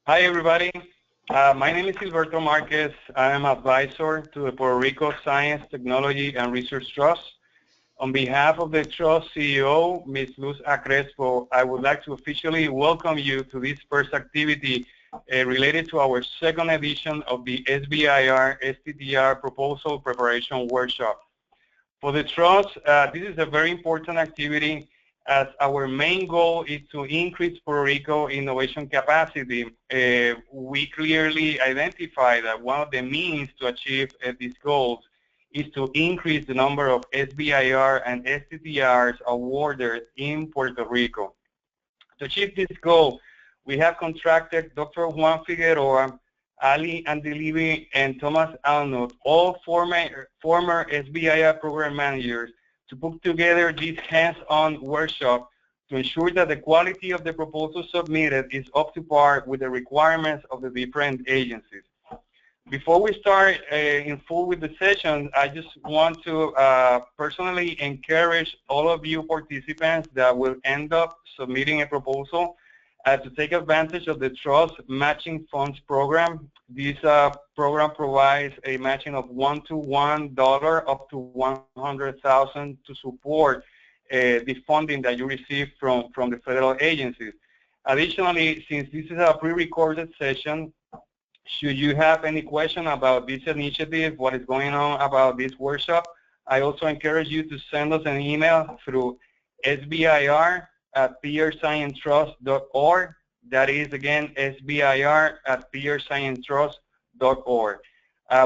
Hi, everybody. My name is Gilberto Marquez. I am advisor to the Puerto Rico Science, Technology, and Research Trust. On behalf of the Trust CEO, Ms. Luz Acrespo, I would like to officially welcome you to this first activity related to our second edition of the SBIR STTR Proposal Preparation Workshop. For the Trust, this is a very important activity as our main goal is to increase Puerto Rico innovation capacity. We clearly identify that one of the means to achieve these goals is to increase the number of SBIR and STTRs awarded in Puerto Rico. To achieve this goal, we have contracted Dr. Juan Figueroa, Ali Andilibi, and Thomas Alnut, all former SBIR program managers, to put together this hands-on workshop to ensure that the quality of the proposal submitted is up to par with the requirements of the different agencies. Before we start in full with the session, I just want to personally encourage all of you participants that will end up submitting a proposal to take advantage of the Trust Matching Funds Program. This program provides a matching of $1 up to $100,000 to support the funding that you receive from the federal agencies. Additionally, since this is a pre-recorded session, should you have any question about this initiative, what is going on about this workshop, I also encourage you to send us an email through SBIR@PeerScienceTrust.org. That is, again, SBIR@PeerScienceTrust.org.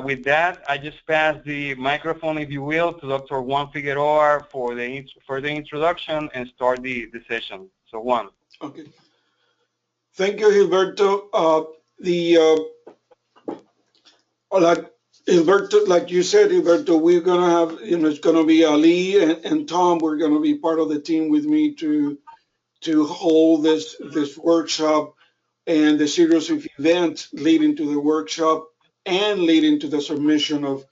With that, I just pass the microphone, if you will, to Dr. Juan Figueroa for the introduction and start the session. So, Juan. Okay. Thank you, Gilberto. Like you said, Gilberto, we're gonna have, it's gonna be Ali and Tom. We're gonna be part of the team with me to hold this workshop and the series of events leading to the workshop and leading to the submission of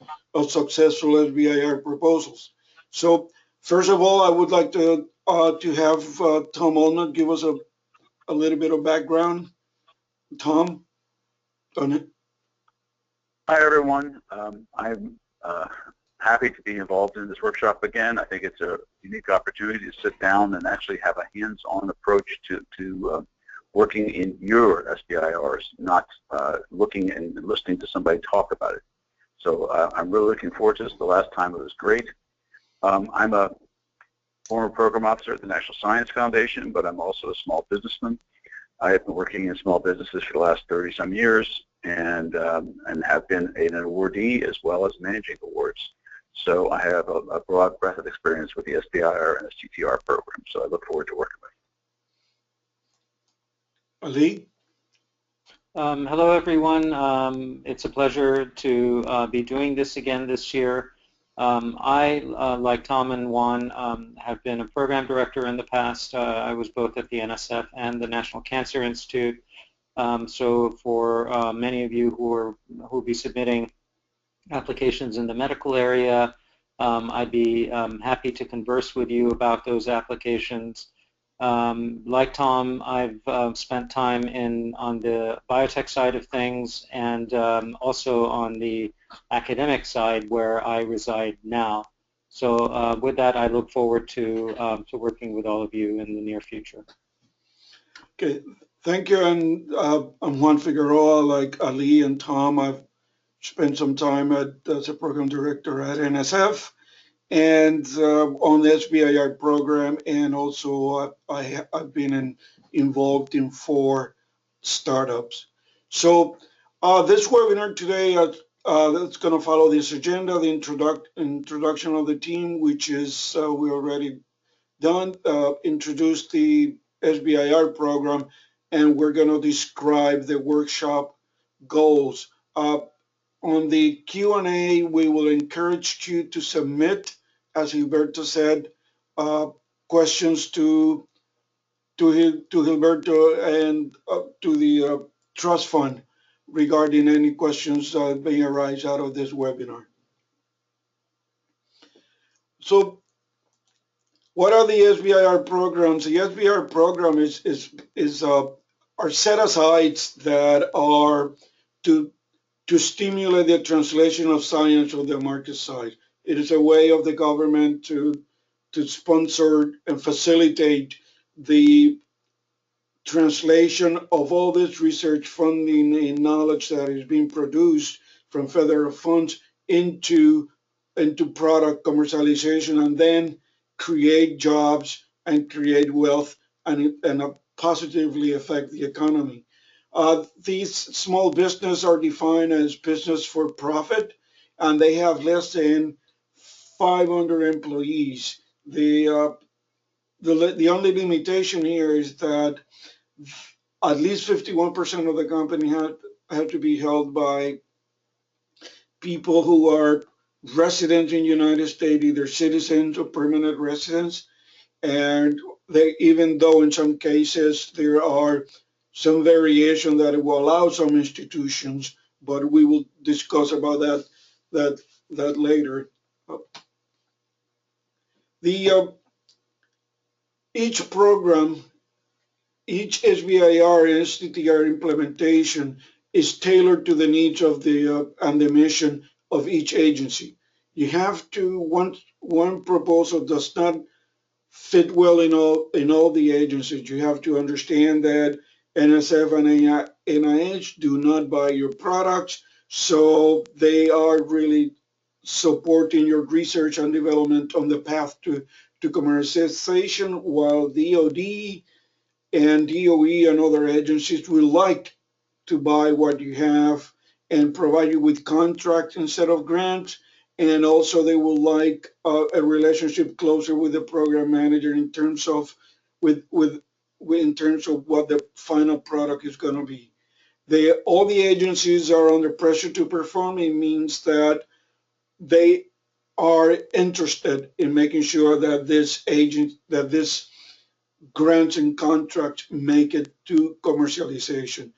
successful SBIR proposals. So first of all, I would like to have Tom Olnut give us a little bit of background. Tom, on it. Hi, everyone. I'm happy to be involved in this workshop again. I think it's a unique opportunity to sit down and actually have a hands-on approach to working in your SBIRs, not looking and listening to somebody talk about it. So I'm really looking forward to this. The last time it was great. I'm a former program officer at the National Science Foundation, but I'm also a small businessman. I have been working in small businesses for the last 30-some years and have been an awardee as well as managing awards. So I have a broad breadth of experience with the SBIR and STTR program, so I look forward to working with you. Ali? Hello, everyone. It's a pleasure to be doing this again this year. I, like Tom and Juan, have been a program director in the past. I was both at the NSF and the National Cancer Institute. So for many of you who will be submitting applications in the medical area, I'd be happy to converse with you about those applications. Like Tom, I've spent time on the biotech side of things and also on the academic side where I reside now. So with that, I look forward to working with all of you in the near future. Okay, thank you. And I'm Juan Figueroa. Like Ali and Tom, I've spent some time as a program director at NSF and on the SBIR program, and also I've been involved in 4 startups. So this webinar today, that's going to follow this agenda, the introduction of the team, which is we already done, introduce the SBIR program, and we're going to describe the workshop goals. On the Q&A, we will encourage you to submit, as Gilberto said, questions to Gilberto and to the Trust Fund regarding any questions that may arise out of this webinar. So what are the SBIR programs? The SBIR program is are set-asides that are to stimulate the translation of science on the market side. It is a way of the government to sponsor and facilitate the translation of all this research funding and knowledge that is being produced from federal funds into product commercialization, and then create jobs and create wealth and positively affect the economy. These small businesses are defined as business for profit, and they have less than 500 employees. The only limitation here is that at least 51% of the company have to be held by people who are residents in the United States, either citizens or permanent residents. And even though in some cases there are some variation that it will allow some institutions, but we will discuss about that later. The each program, each SBIR and STTR implementation is tailored to the needs of the and the mission of each agency. You have to one proposal does not fit well in all the agencies. You have to understand that NSF and NIH do not buy your products, so they are really supporting your research and development on the path to commercialization, while DoD and DOE and other agencies will like to buy what you have and provide you with contracts instead of grants. And also they will like a relationship closer with the program manager in terms of in terms of what the final product is going to be. All the agencies are under pressure to perform. It means that they are interested in making sure that this grants and contracts make it to commercialization.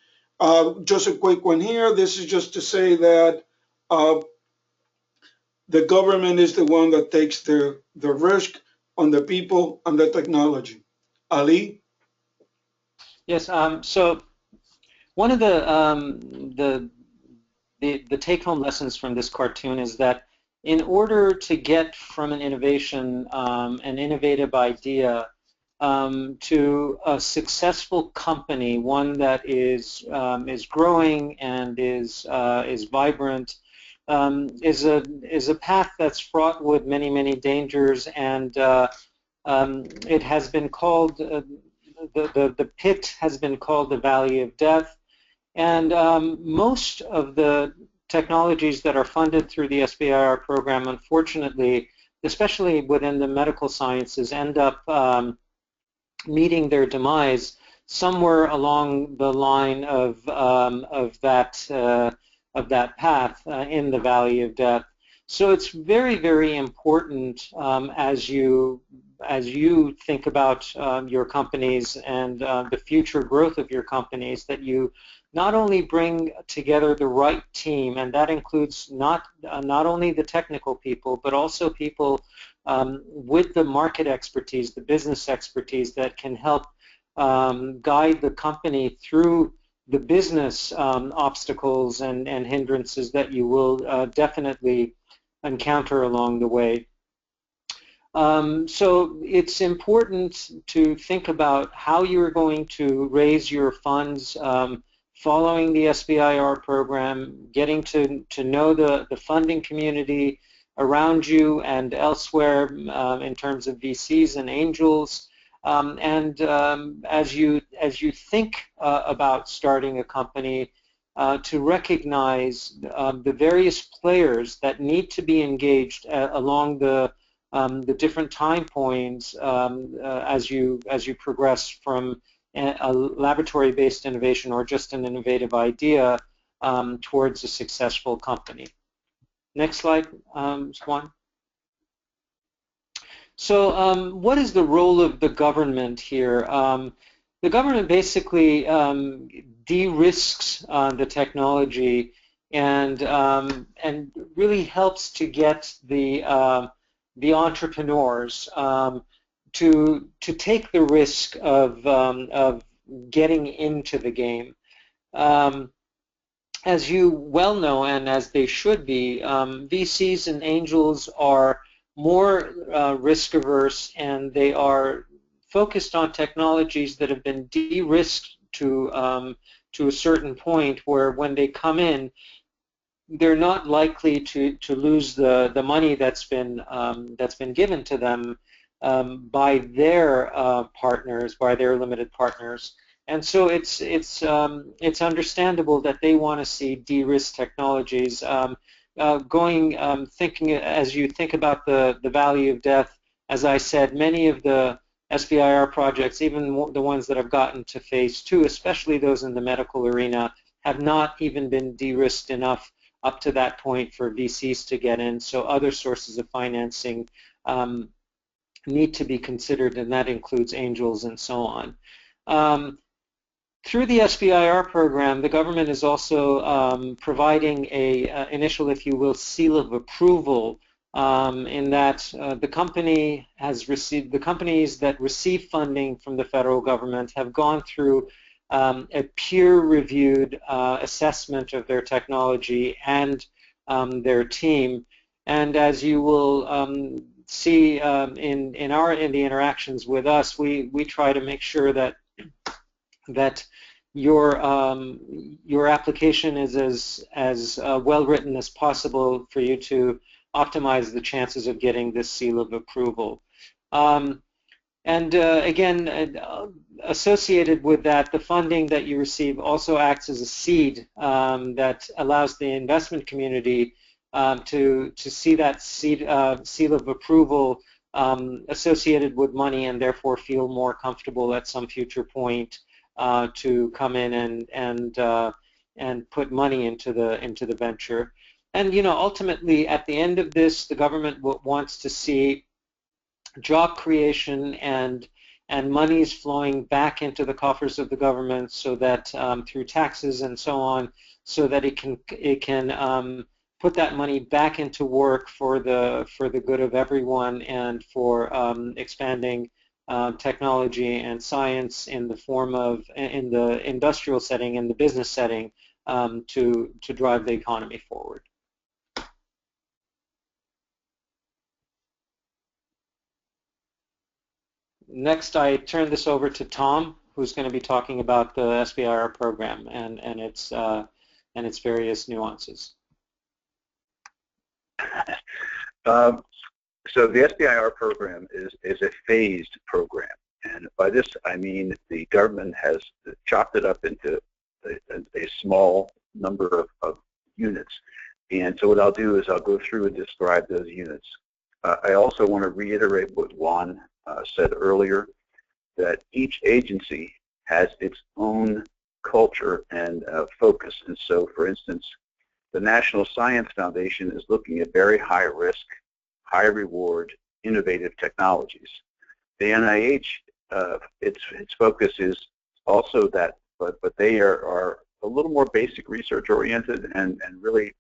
Just a quick one here. This is just to say that the government is the one that takes the risk on the people and the technology. Ali? Yes. So one of the take-home lessons from this cartoon is that in order to get from an innovation, an innovative idea, to a successful company, one that is growing and is vibrant, is a path that's fraught with many dangers, and it has been called the pit has been called the valley of death, and most of the technologies that are funded through the SBIR program, unfortunately, especially within the medical sciences, end up meeting their demise somewhere along the line of that path in the valley of death. So it's very important as you think about your companies and the future growth of your companies, that you not only bring together the right team, and that includes not only the technical people, but also people with the market expertise, the business expertise that can help guide the company through the business obstacles and hindrances that you will definitely encounter along the way. So it's important to think about how you're going to raise your funds following the SBIR program, getting to know the funding community around you and elsewhere in terms of VCs and angels. And as you think about starting a company, to recognize the various players that need to be engaged along the different time points as you progress from a laboratory-based innovation or just an innovative idea towards a successful company. Next slide, Juan. So what is the role of the government here? The government basically de-risks the technology and really helps to get the entrepreneurs to take the risk of getting into the game. As you well know, and as they should be, VCs and angels are more risk averse, and they are focused on technologies that have been de-risked to a certain point where when they come in, they're not likely to lose the money that's been given to them by their partners, by their limited partners. And so it's understandable that they want to see de-risk technologies. Thinking as you think about the valley of death, as I said, many of the SBIR projects, even the ones that have gotten to phase 2, especially those in the medical arena, have not even been de-risked enough up to that point for VCs to get in. So other sources of financing need to be considered, and that includes angels and so on. Through the SBIR program, the government is also providing a initial, if you will, seal of approval in that the companies that receive funding from the federal government have gone through a peer-reviewed assessment of their technology and their team. And as you will see in the interactions with us, we try to make sure that your application is as well written as possible for you to optimize the chances of getting this seal of approval. Again, associated with that, the funding that you receive also acts as a seed that allows the investment community to see that seal of approval associated with money, and therefore feel more comfortable at some future point to come in and put money into the venture. And ultimately, at the end of this, the government wants to see job creation and monies flowing back into the coffers of the government, so that through taxes and so on, so that it can put that money back into work for the good of everyone, and for expanding technology and science in the form of, in the industrial setting, in the business setting, to drive the economy forward. Next, I turn this over to Tom, who's going to be talking about the SBIR program and its various nuances. So the SBIR program is a phased program, and by this I mean the government has chopped it up into a small number of units. And so what I'll do is I'll go through and describe those units. I also want to reiterate what Juan said earlier, that each agency has its own culture and focus. And so, for instance, the National Science Foundation is looking at very high risk, high reward, innovative technologies. The NIH, its focus is also that, but they are a little more basic research oriented, and really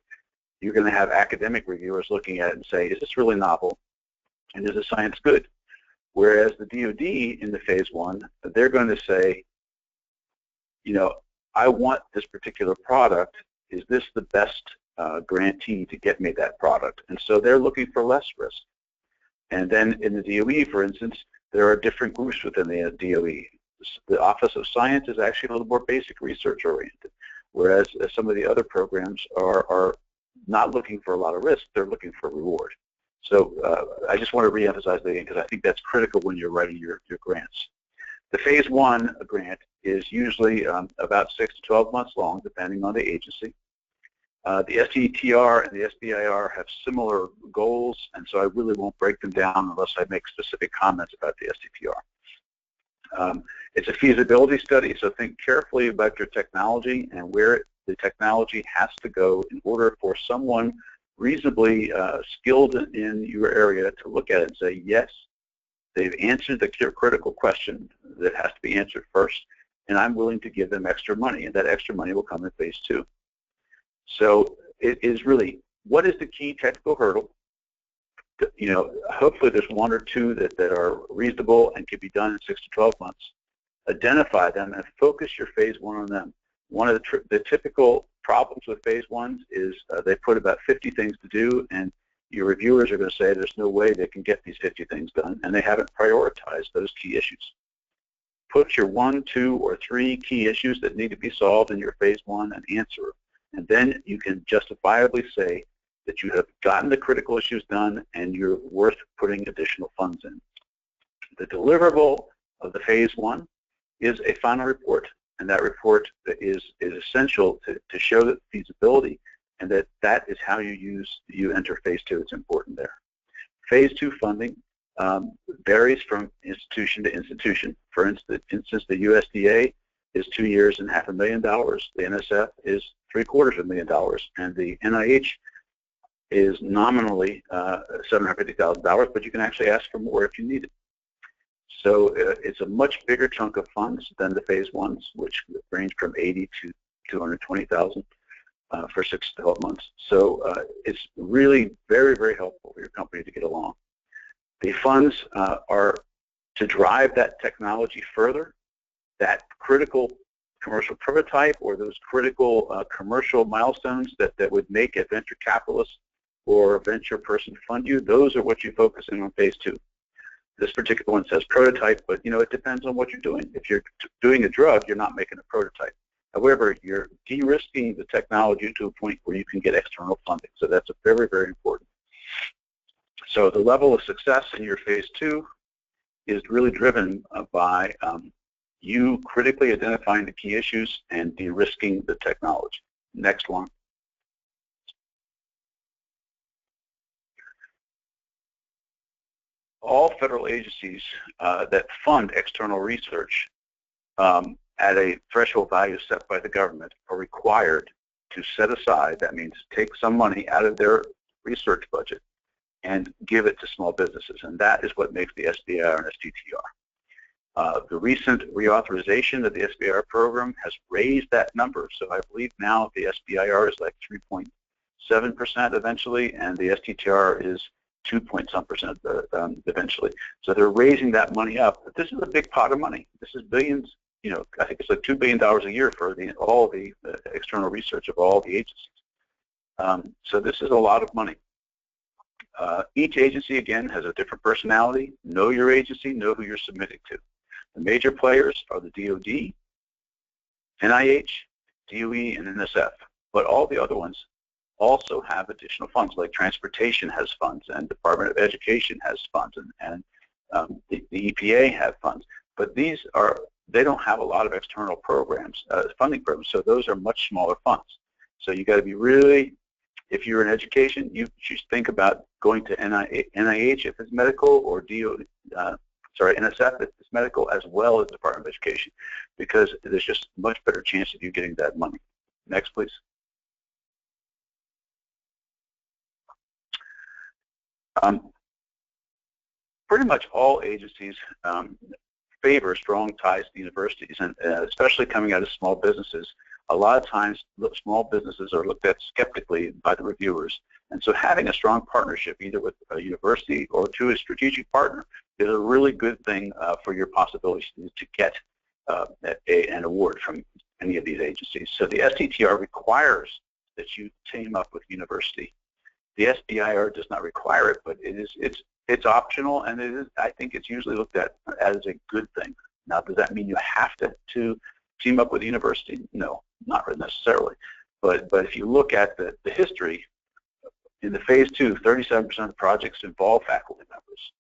you're going to have academic reviewers looking at it and say, is this really novel, and is the science good? Whereas the DoD in the phase 1, they're going to say, I want this particular product. Is this the best grantee to get me that product? And so they're looking for less risk. And then in the DOE, for instance, there are different groups within the DOE. The Office of Science is actually a little more basic research oriented, whereas some of the other programs are not looking for a lot of risk, they're looking for reward. So I just want to reemphasize that again, because I think that's critical when you're writing your grants. The phase 1 grant is usually about 6 to 12 months long, depending on the agency. The STTR and the SBIR have similar goals, and so I really won't break them down unless I make specific comments about the STTR. It's a feasibility study, so think carefully about your technology and where the technology has to go in order for someone reasonably skilled in your area to look at it and say, yes, they've answered the critical question that has to be answered first, and I'm willing to give them extra money, and that extra money will come in phase 2. So it is really, what is the key technical hurdle? Hopefully there's 1 or 2 that are reasonable and can be done in 6 to 12 months. identify them and focus your phase one on them. One of the typical problems with phase ones is they put about 50 things to do, and your reviewers are going to say there's no way they can get these 50 things done, and they haven't prioritized those key issues. Put your 1, 2, or 3 key issues that need to be solved in your phase one and answer them. And then you can justifiably say that you have gotten the critical issues done and you're worth putting additional funds in. The deliverable of the phase one is a final report, and that report is essential to show that feasibility, and that is how you enter phase two. It's important there. Phase two funding varies from institution to institution. For instance, the USDA is 2 years and $500,000. The NSF is $750,000, and the NIH is nominally $750,000, but you can actually ask for more if you need it. So it's a much bigger chunk of funds than the phase ones, which range from 80 to 220,000 for 6 to 12 months. So it's really very, very helpful for your company to get along. The funds are to drive that technology further, that critical commercial prototype or those critical commercial milestones that would make a venture capitalist or a venture person fund you. Those are what you focus in on phase two. This particular one says prototype, but it depends on what you're doing. If you're doing a drug, you're not making a prototype. However, you're de-risking the technology to a point where you can get external funding. So that's very, very important. So the level of success in your phase two is really driven by you critically identifying the key issues and de-risking the technology. Next one. All federal agencies that fund external research at a threshold value set by the government are required to set aside, that means take some money out of their research budget and give it to small businesses, and that is what makes the SBIR and STTR. The recent reauthorization of the SBIR program has raised that number, so I believe now the SBIR is like 3.7% eventually, and the STTR is 2-point-some% eventually. So they're raising that money up, but this is a big pot of money. This is billions. I think it's like $2 billion a year for all the external research of all the agencies. So this is a lot of money. Each agency, again, has a different personality. Know your agency, know who you're submitting to. The major players are the DoD, NIH, DOE, and NSF, but all the other ones also have additional funds, like transportation has funds, and Department of Education has funds, and the EPA have funds. But they don't have a lot of external programs, funding programs, so those are much smaller funds. So you got to be really, if you're in education, you should think about going to NIH if it's medical, or NSF if it's medical, as well as Department of Education, because there's just much better chance of you getting that money. Next, please. Pretty much all agencies favor strong ties to universities, and especially coming out of small businesses. A lot of times, small businesses are looked at skeptically by the reviewers, and so having a strong partnership, either with a university or to a strategic partner, is a really good thing for your possibilities to get an award from any of these agencies. So the STTR requires that you team up with university. The SBIR does not require it, but it's optional, and I think it's usually looked at as a good thing. Now, does that mean you have to team up with the university? No, not necessarily. But if you look at the history, in the phase two, 37% of the projects involve faculty members,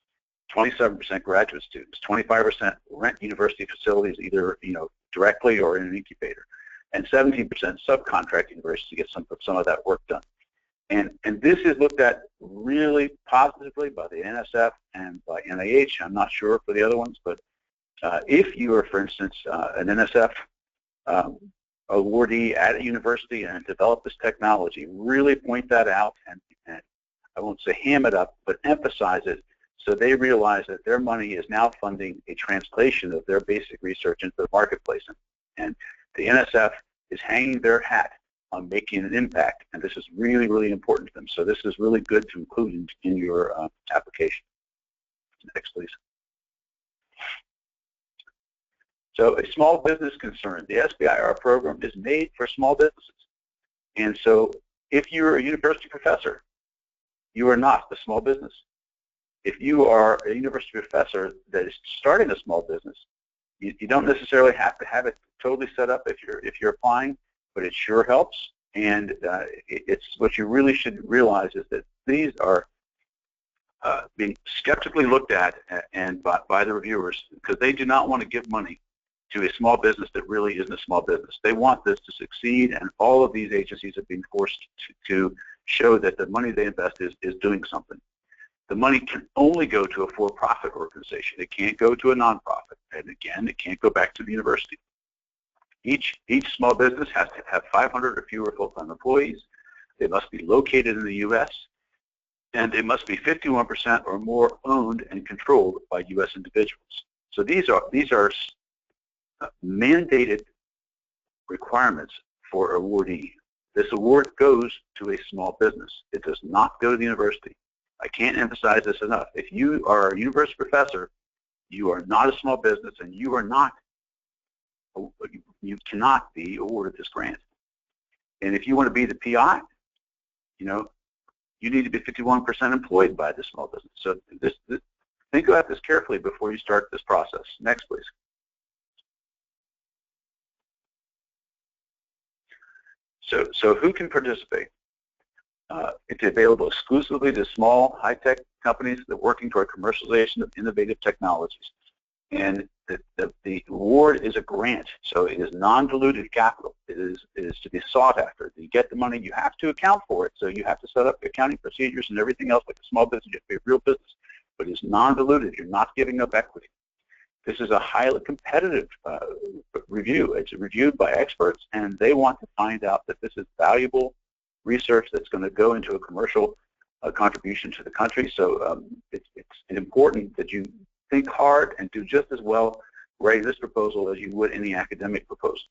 27% graduate students, 25% rent university facilities either directly or in an incubator, and 17% subcontract universities to get some of that work done. And this is looked at really positively by the NSF and by NIH. I'm not sure for the other ones, but if you are, for instance, an NSF awardee at a university and develop this technology, really point that out and I won't say ham it up, but emphasize it so they realize that their money is now funding a translation of their basic research into the marketplace. And the NSF is hanging their hat on making an impact, and this is really, really important to them. So this is really good to include in your application. Next, please. So a small business concern, the SBIR program is made for small businesses. And so if you're a university professor, you are not a small business. If you are a university professor that is starting a small business, you don't necessarily have to have it totally set up if you're applying, but it sure helps. And it's what you really should realize is that these are being skeptically looked at and by the reviewers, because they do not want to give money to a small business that really isn't a small business. They want this to succeed, and all of these agencies are being forced to show that the money they invest is doing something. The money can only go to a for-profit organization. It can't go to a nonprofit. And again, it can't go back to the university. Each small business has to have 500 or fewer full-time employees. They must be located in the U.S., and they must be 51% or more owned and controlled by U.S. individuals. So these are mandated requirements for awardee. This award goes to a small business. It does not go to the university. I can't emphasize this enough. If you are a university professor, you are not a small business, and you cannot be awarded this grant. And if you want to be the PI, you need to be 51% employed by this small business. So think about this carefully before you start this process. Next, please. So who can participate? It's available exclusively to small, high-tech companies that are working toward commercialization of innovative technologies. And the award is a grant, so it is non-diluted capital. It is to be sought after. You get the money, you have to account for it, so you have to set up accounting procedures and everything else like a small business. You have to be a real business, but it's non-diluted. You're not giving up equity. This is a highly competitive review. It's reviewed by experts, and they want to find out that this is valuable research that's going to go into a commercial contribution to the country. So it's important that you think hard and do just as well writing this proposal as you would any academic proposal.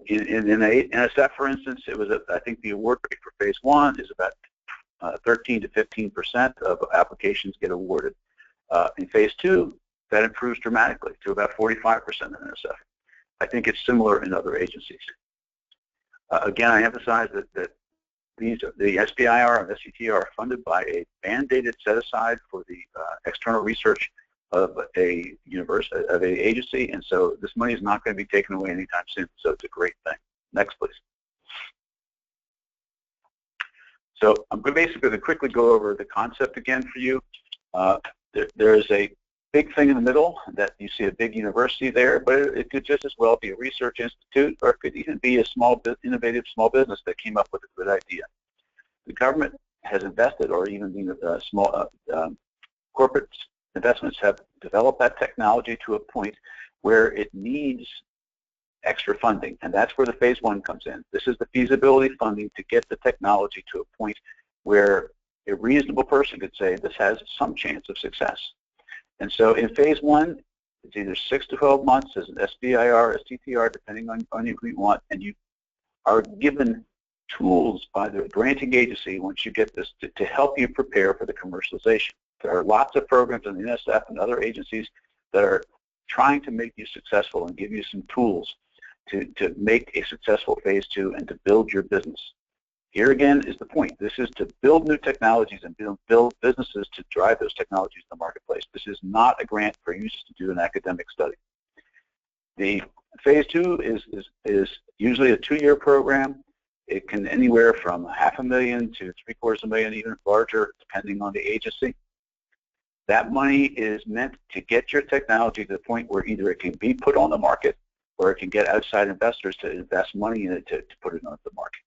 In NSF, for instance, it was I think the award rate for phase 1 is about 13 to 15% of applications get awarded. In phase 2, that improves dramatically to about 45% in NSF. I think it's similar in other agencies. Again, I emphasize that the SBIR and SCTR are funded by a mandated set-aside for the external research of a agency, and so this money is not going to be taken away anytime soon, so it's a great thing. Next, please. So I'm basically going to quickly go over the concept again for you. There is a big thing in the middle that you see a big university there, but it could just as well be a research institute, or it could even be a innovative small business that came up with a good idea. The government has invested, or even small corporate investments have developed that technology to a point where it needs extra funding, and that's where the phase 1 comes in. This is the feasibility funding to get the technology to a point where a reasonable person could say this has some chance of success. And so in phase 1, it's either 6 to 12 months as an SBIR, STTR, depending on who you want, and you are given tools by the granting agency once you get this to help you prepare for the commercialization. There are lots of programs in the NSF and other agencies that are trying to make you successful and give you some tools to make a successful phase 2 and to build your business. Here again is the point. This is to build new technologies and build businesses to drive those technologies in the marketplace. This is not a grant for you just to do an academic study. The phase 2 is usually a 2-year program. It can anywhere from $500,000 to $750,000, even larger, depending on the agency. That money is meant to get your technology to the point where either it can be put on the market or it can get outside investors to invest money in it to put it on the market.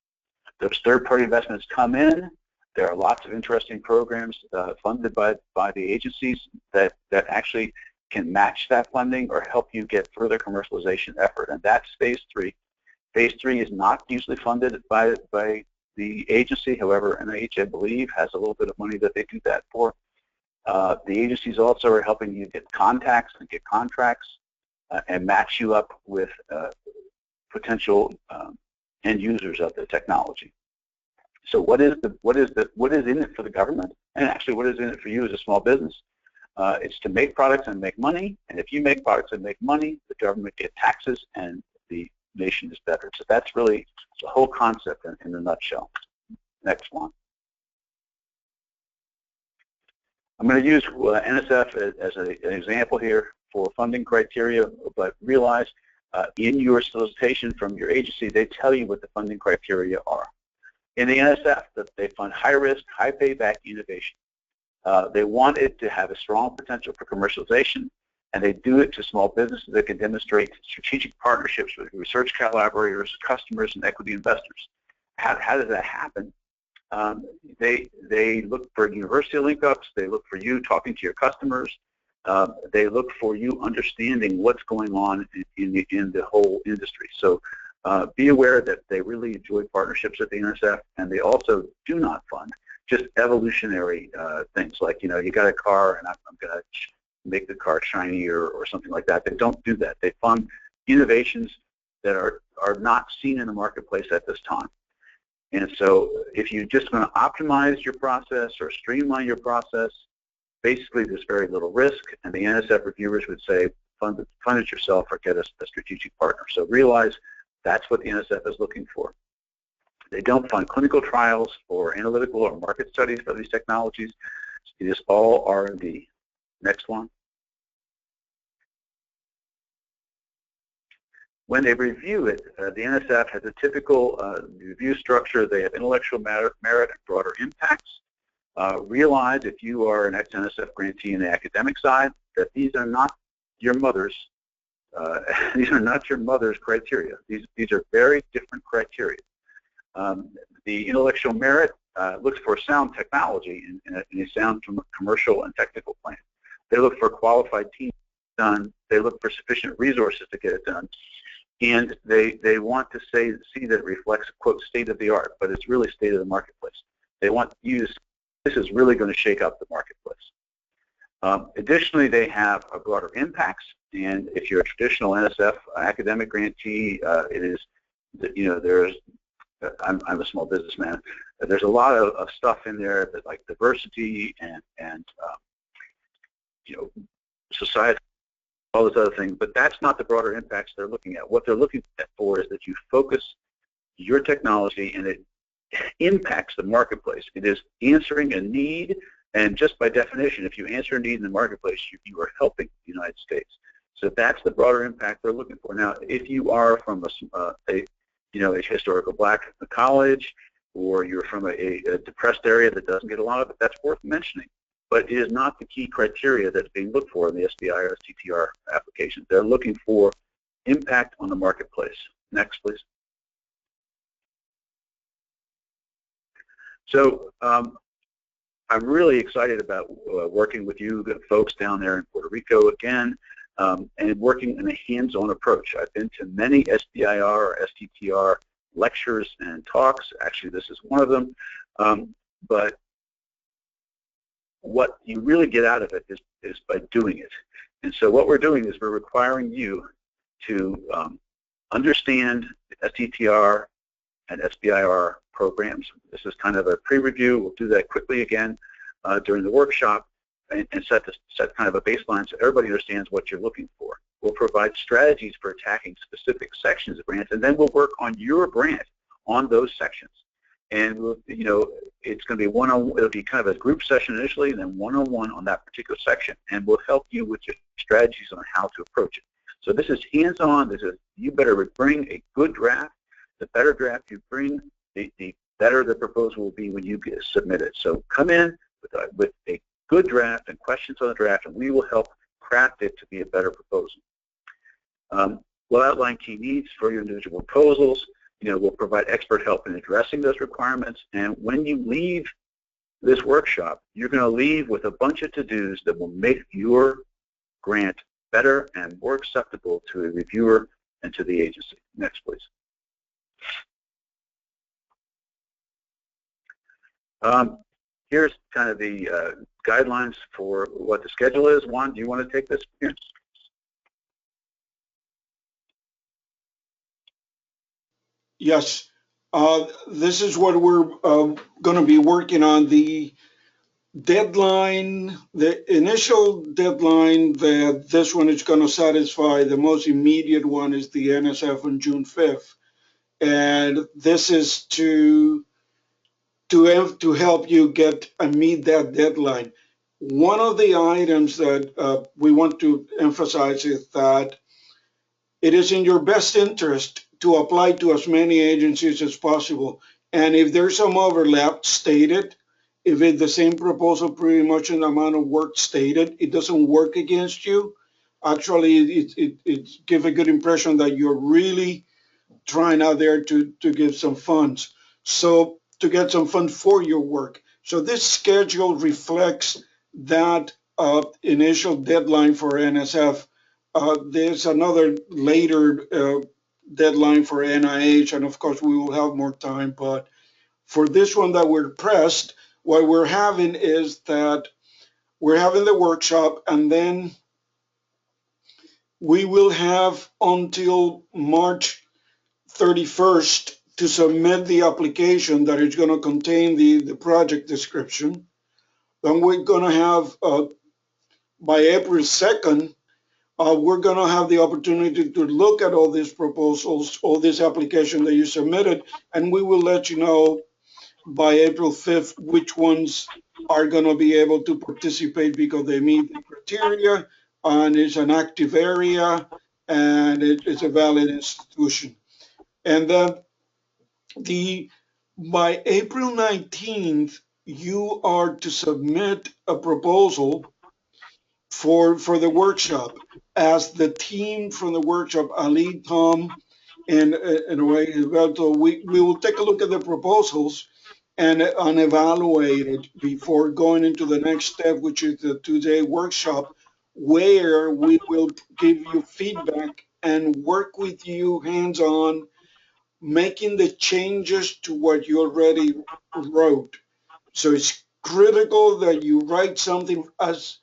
Those third-party investments come in. There are lots of interesting programs funded by the agencies that actually can match that funding or help you get further commercialization effort, and that's phase 3. Phase 3 is not usually funded by the agency. However, NIH, I believe, has a little bit of money that they do that for. The agencies also are helping you get contacts and get contracts and match you up with potential end users of the technology. So what is in it for the government, and actually what is in it for you as a small business? It's to make products and make money, and if you make products and make money, the government gets taxes and the nation is better. So that's really the whole concept in a nutshell. Next one. I'm going to use NSF as an example here for funding criteria, but realize in your solicitation from your agency, they tell you what the funding criteria are. In the NSF, that they fund high-risk, high-payback innovation. They want it to have a strong potential for commercialization, and they do it to small businesses that can demonstrate strategic partnerships with research collaborators, customers, and equity investors. How does that happen? They look for university link-ups. They look for you talking to your customers. They look for you understanding what's going on in the whole industry. So be aware that they really enjoy partnerships at the NSF, and they also do not fund just evolutionary things like, you got a car and I'm going to make the car shinier or something like that. They don't do that. They fund innovations that are not seen in the marketplace at this time. And so if you're just going to optimize your process or streamline your process, basically there's very little risk, and the NSF reviewers would say fund it yourself or get a strategic partner. So realize that's what the NSF is looking for. They don't fund clinical trials or analytical or market studies for these technologies. It is all R&D. Next one. When they review it, the NSF has a typical review structure. They have intellectual merit and broader impacts. Realize if you are an ex-NSF grantee in the academic side that these are not your mother's. These are not your mother's criteria. These are very different criteria. The intellectual merit looks for sound technology and a sound commercial and technical plan. They look for qualified teams done. They look for sufficient resources to get it done. And they want to see that it reflects, quote, state of the art, but it's really state of the marketplace. They want you to, this is really going to shake up the marketplace. Additionally, they have a broader impacts, and if you're a traditional NSF academic grantee, it is, there's, I'm a small businessman. There's a lot of stuff in there that like diversity and society, all those other things, but that's not the broader impacts they're looking at. What they're looking for is that you focus your technology and it impacts the marketplace. It is answering a need, and just by definition, if you answer a need in the marketplace, you are helping the United States. So that's the broader impact they're looking for. Now, if you are from a historical black college, or you're from a depressed area that doesn't get a lot of it, that's worth mentioning. But it is not the key criteria that's being looked for in the SBIR or STTR applications. They're looking for impact on the marketplace. Next, please. So I'm really excited about working with you folks down there in Puerto Rico again, and working in a hands-on approach. I've been to many SBIR or STTR lectures and talks. Actually, this is one of them. But what you really get out of it is by doing it. And so what we're doing is we're requiring you to understand STTR and SBIR programs. This is kind of a pre-review. We'll do that quickly again during the workshop and set kind of a baseline so everybody understands what you're looking for. We'll provide strategies for attacking specific sections of grants, and then we'll work on your grant on those sections. And we'll, it's going to be it'll be kind of a group session initially, and then one-on-one on that particular section, and we'll help you with your strategies on how to approach it. So this is hands-on. This is, you better bring a good draft. The better draft you bring, the better the proposal will be when you get submitted. So come in with a good draft and questions on the draft, and we will help craft it to be a better proposal. We'll outline key needs for your individual proposals. We'll provide expert help in addressing those requirements. And when you leave this workshop, you're going to leave with a bunch of to-dos that will make your grant better and more acceptable to a reviewer and to the agency. Next, please. Here's kind of the guidelines for what the schedule is. Juan, do you want to take this here? Yes. This is what we're going to be working on. The deadline, the initial deadline that this one is going to satisfy, the most immediate one is the NSF on June 5th. And this is to help you get and meet that deadline. One of the items that we want to emphasize is that it is in your best interest to apply to as many agencies as possible. And if there's some overlap, state it. If it's the same proposal, pretty much an amount of work stated, it doesn't work against you. Actually, it gives a good impression that you're really trying out there to give some funds. So to get some funds for your work. So this schedule reflects that initial deadline for NSF. There's another later deadline for NIH, and of course we will have more time. But for this one that we're pressed, what we're having is that we're having the workshop, and then we will have until March 31st to submit the application that is going to contain the project description. Then we're going to have, by April 2nd, we're going to have the opportunity to look at all these proposals, all this application that you submitted, and we will let you know by April 5th which ones are going to be able to participate because they meet the criteria and it's an active area and it's a valid institution. And then by April 19th, you are to submit a proposal for the workshop. As the team from the workshop, Ali, Tom, and in a way, Alberto, we will take a look at the proposals and evaluate it before going into the next step, which is the 2-day workshop, where we will give you feedback and work with you hands-on, making the changes to what you already wrote. So it's critical that you write something as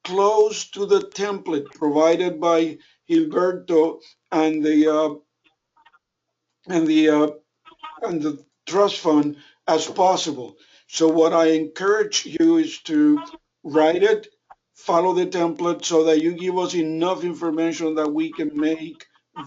close to the template provided by Gilberto and and the and the trust fund as possible. So what I encourage you is to write it, follow the template so that you give us enough information that we can make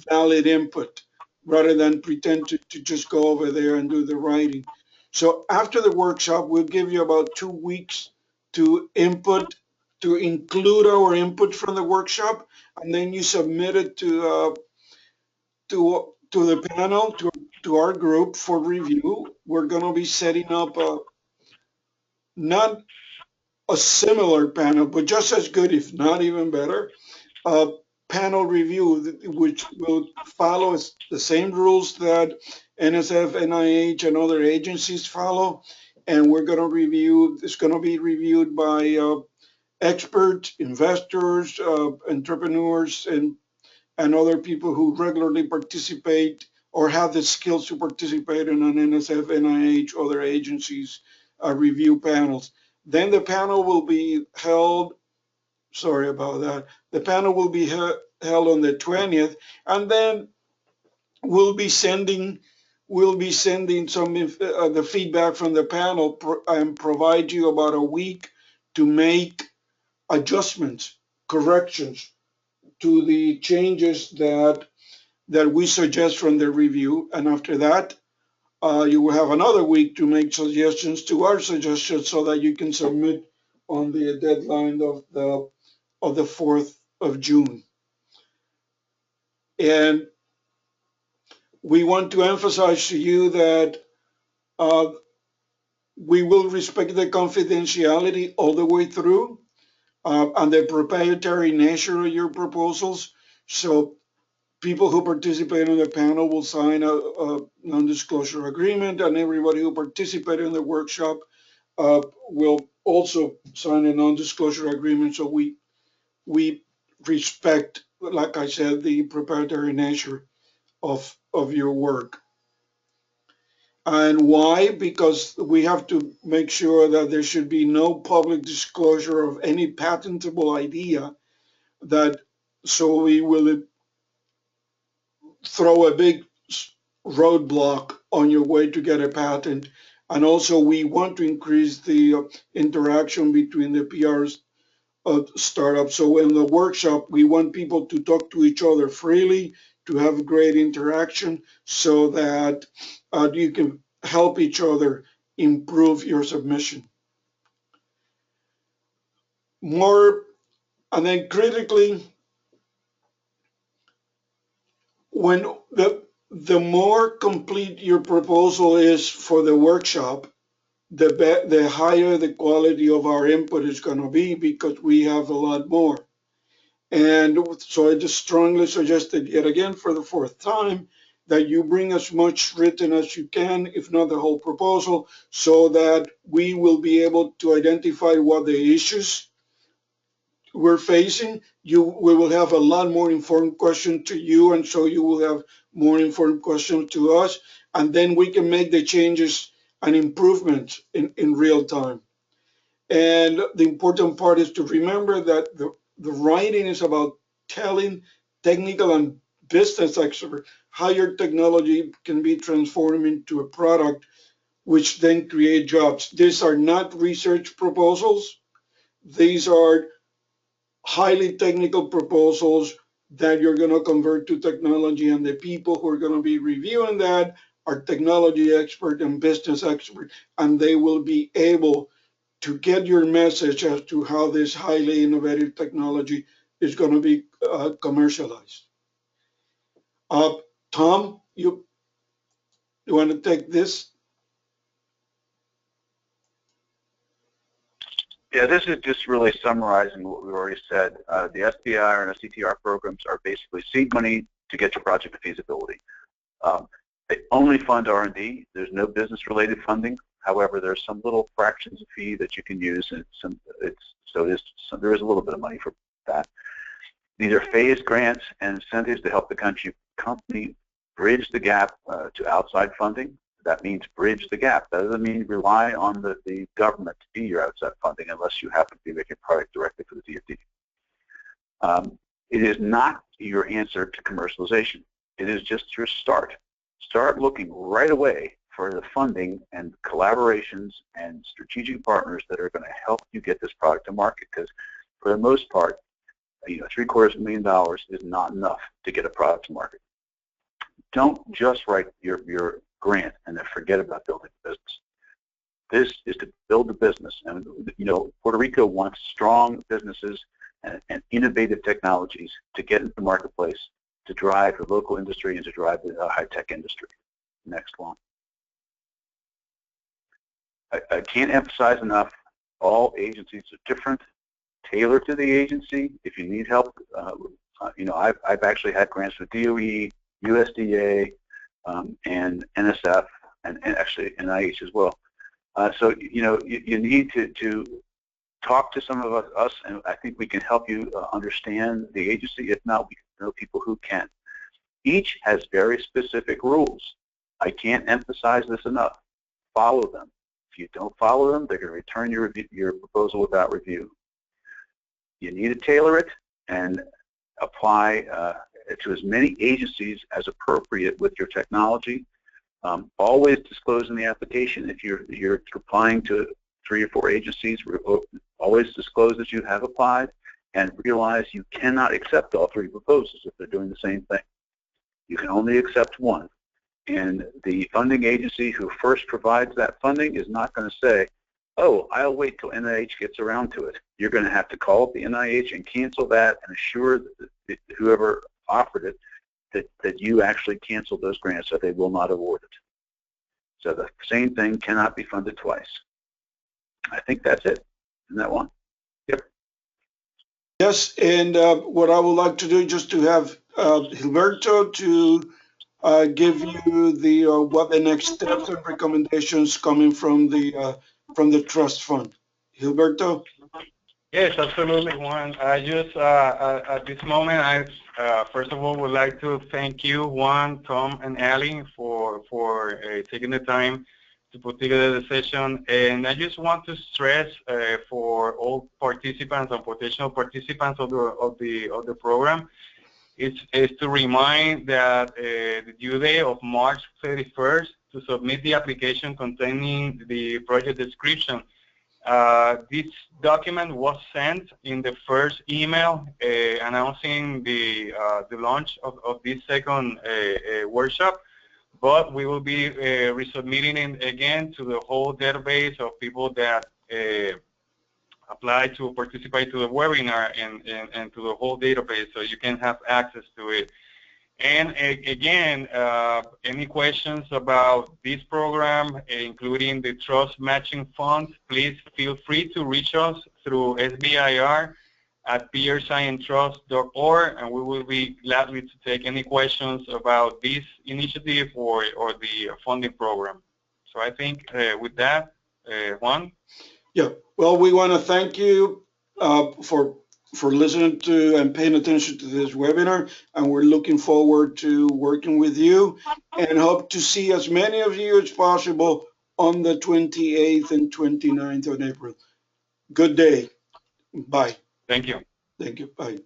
valid input rather than pretend to just go over there and do the writing. So after the workshop, we'll give you about 2 weeks to input, to include our input from the workshop, and then you submit it to the panel, to our group for review. We're going to be setting up not a similar panel, but just as good, if not even better, a panel review, which will follow the same rules that NSF, NIH, and other agencies follow. And we're going to review, it's going to be reviewed by experts, investors, entrepreneurs, and other people who regularly participate or have the skills to participate in an NSF, NIH, other agencies review panels. Then the panel will be held, sorry about that, the panel will be held on the 20th, and then we'll be sending some the feedback from the panel and provide you about a week to make adjustments, corrections to the changes that we suggest from the review. And after that, you will have another week to make suggestions to our suggestions so that you can submit on the deadline of the 4th of June. And we want to emphasize to you that we will respect the confidentiality all the way through and the proprietary nature of your proposals. So people who participate in the panel will sign a non-disclosure agreement, and everybody who participated in the workshop will also sign a non-disclosure agreement. So we respect, like I said, the proprietary nature of your work. And why? Because we have to make sure that there should be no public disclosure of any patentable idea, that so we will throw a big roadblock on your way to get a patent And also we want to increase the interaction between the PRs startups. So in the workshop, we want people to talk to each other freely, to have great interaction so that you can help each other improve your submission. More, and then critically, when the more complete your proposal is for the workshop, the higher the quality of our input is going to be because we have a lot more. And so I just strongly suggested yet again for the fourth time that you bring as much written as you can, if not the whole proposal, so that we will be able to identify what the issues we're facing. We will have a lot more informed questions to you, and so you will have more informed questions to us, and then we can make the changes and improvements in real time. And the important part is to remember that the writing is about telling technical and business experts how your technology can be transformed into a product which then create jobs. These are not research proposals. These are highly technical proposals that you're going to convert to technology, and the people who are going to be reviewing that are technology expert and business expert, and they will be able to get your message as to how this highly innovative technology is going to be commercialized. Tom, you want to take this? Yeah, this is just really summarizing what we've already said. The SBIR and STTR programs are basically seed money to get your project to feasibility. They only fund R&D. There's no business-related funding. However, there's some little fractions of fee that you can use, and there is a little bit of money for that. These are phased grants and incentives to help the company bridge the gap to outside funding. That means bridge the gap. That doesn't mean rely on the government to be your outside funding unless you happen to be making a product directly for the DoD. It is not your answer to commercialization. It is just your start. Start looking right away for the funding and collaborations and strategic partners that are going to help you get this product to market, because for the most part, $750,000 is not enough to get a product to market. Don't just write your grant and then forget about building a business. This is to build a business, and Puerto Rico wants strong businesses and innovative technologies to get into the marketplace, to drive the local industry and to drive the high-tech industry. Next one. I can't emphasize enough, all agencies are different. Tailor to the agency. If you need help, I've actually had grants with DOE, USDA, and NSF, and actually NIH as well. So you need to talk to some of us, and I think we can help you understand the agency. If not, we know people who can. Each has very specific rules. I can't emphasize this enough. Follow them. If you don't follow them, they're going to return your proposal without review. You need to tailor it and apply to as many agencies as appropriate with your technology. Always disclose in the application if you're applying to 3 or 4 agencies. Always disclose that you have applied, and realize you cannot accept all 3 proposals if they're doing the same thing. You can only accept one. And the funding agency who first provides that funding is not going to say, oh, I'll wait till NIH gets around to it. You're going to have to call up the NIH and cancel that and assure that whoever offered it that you actually cancel those grants, so they will not award it. So the same thing cannot be funded twice. I think that's it. Isn't that one? Yep. Yes, and what I would like to do just to have Gilberto to give you the what the next steps and recommendations coming from the trust fund. Gilberto? Yes, absolutely, Juan. I just, at this moment, I first of all would like to thank you, Juan, Tom, and Ali for taking the time to put together the session. And I just want to stress for all participants and potential participants of the program is to remind that the due date of March 31st, to submit the application containing the project description. This document was sent in the first email announcing the launch of this second workshop, but we will be resubmitting it again to the whole database of people that apply to participate to the webinar and to the whole database, so you can have access to it. And again, any questions about this program, including the Trust Matching Fund, please feel free to reach us through SBIR at peersciencetrust.org, and we will be gladly to take any questions about this initiative or the funding program. So I think with that, Juan? Yeah, well, we want to thank you for listening to and paying attention to this webinar, and we're looking forward to working with you and hope to see as many of you as possible on the 28th and 29th of April. Good day. Bye. Thank you. Thank you. Bye.